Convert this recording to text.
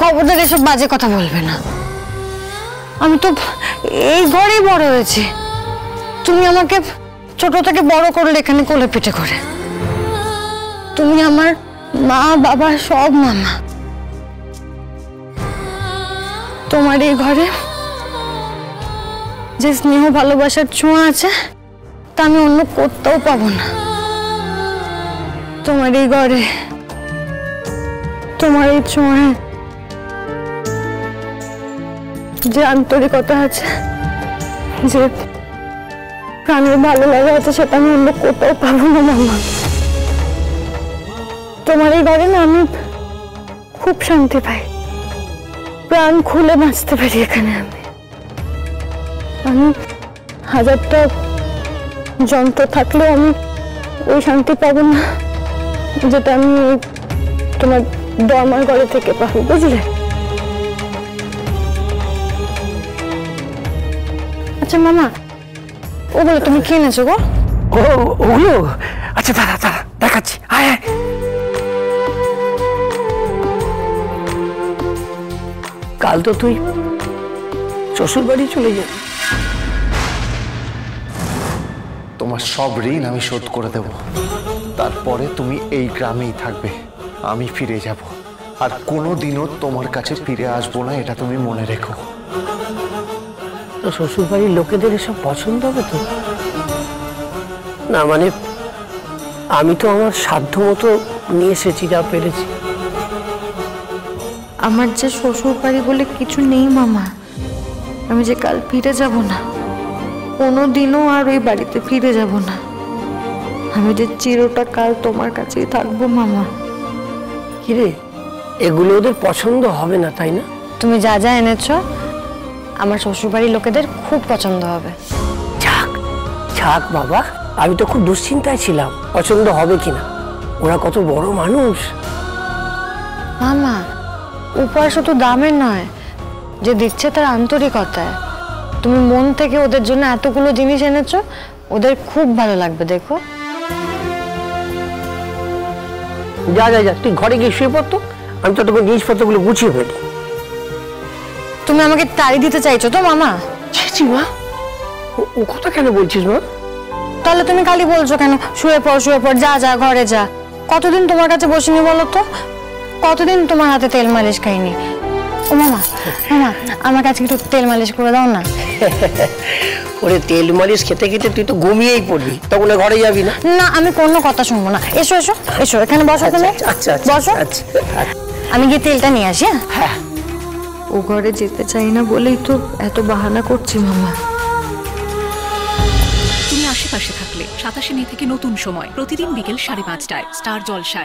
খবরদার এসব বাজে কথা বলবে না। আমি তো এই ঘরেই বড় হয়েছি। তুমি আমাকে ছোট থেকে বড় করলে এখানে কোলে পিঠে করে। তুমি আমার মা বাবা সব মামা। তোমার এই ঘরে যে স্নেহ ভালোবাসার ছোঁয়া আছে তা আমি অন্য কোথাও পাবো না। তোমার এই ঘরে তোমার এই ছোঁয়ায় যে আন্তরিকতা আছে, যে প্রাণের ভালো লাগা আছে, সেটা আমি অন্য কোথাও পাবো না মামা। তোমার এই ঘরে না আমি খুব শান্তি পাই, প্রাণ খুলে বাঁচতে পারি এখানে। আমি হাজারটা যন্ত্র থাকলেও আমি ওই শান্তি পাবো না যেটা আমি তোমার দরমার ঘরে থেকে পাবো, বুঝলে? আচ্ছা মামা, ওগুলো তুমি কি এনেছো গো? ওগুলো? আচ্ছা দাঁড়া দাঁড়া, দেখাচ্ছি। আয় আয়। কাল তো তুই শ্বশুর বাড়ি চলে যাবি। তোমার সব ঋণ আমি শোধ করে দেব। তারপরে তুমি এই গ্রামেই থাকবে, আমি ফিরে যাব। আর কোনোদিনও তোমার কাছে ফিরে আসবো না, এটা তুমি মনে রেখো। তো শ্বশুর বাড়ির লোকেদের এসব পছন্দ হবে তো? না মানে আমি তো আমার সাধ্য মতো নিয়ে এসেছি, যা পেরেছি। আমার যে শ্বশুর বাড়ি বলে কিছু নেই মামা। আমি যে কাল ফিরে যাব না, কোনোদিনও আর ওই বাড়িতে ফিরে যাব না। আমি যে চিরটা কাল তোমার কাছেই থাকবো মামা। কিরে, এগুলো ওদের পছন্দ হবে না তাই না? তুমি যা যা এনেছো আমার শ্বশুর বাড়ির লোকেদের খুব পছন্দ হবে। থাক থাক বাবা, আমি তো খুব দুশ্চিন্তায় ছিলাম পছন্দ হবে কিনা। ওরা কত বড় মানুষ। মামা, উপহার শুধু দামের নয়, যে দিচ্ছে তার আন্তরিকতায়। তুমি মন থেকে ওদের জন্য এতগুলো জিনিস এনেছো, ওদের খুব ভালো লাগবে। দেখো, যা যা যা, তুই ঘরে গিয়ে শুয়ে পড়তো, আমি ততক্ষণ জিনিসপত্রগুলো গুছিয়ে ফেলি। তুমি আমাকে তাড়ি দিতে চাইছো তো মামা? ছি মা, ও কথা কেন বলছিস মা? তাহলে তুমি খালি বলছো কেন শুয়ে পড় শুয়ে পড়, যা যা ঘরে যা। কতদিন তোমার কাছে বসিনি বলো তো? কতদিন তোমার হাতে তেল মালিশ খাইনি? ও মামা, মামা আমার কাছে একটু তেল মালিশ করে দাও না। ওরে তেল মালিশ খেতে খেতে তুই তো ঘুমিয়েই পড়বি, তখন ঘরে যাবি না। না, আমি কোনো কথা শুনবো না। এসো এসো এসো, এখানে বসো তুমি। আচ্ছা বসো, আমি গিয়ে তেলটা নিয়ে আসি। হ্যাঁ, ও ঘরে যেতে চাই না বলেই তো এত বাহানা করছি মামা। তুমি আশেপাশে থাকলে 27 মে থেকে নতুন সময় প্রতিদিন বিকেল 5:30টায় স্টার জলসায়।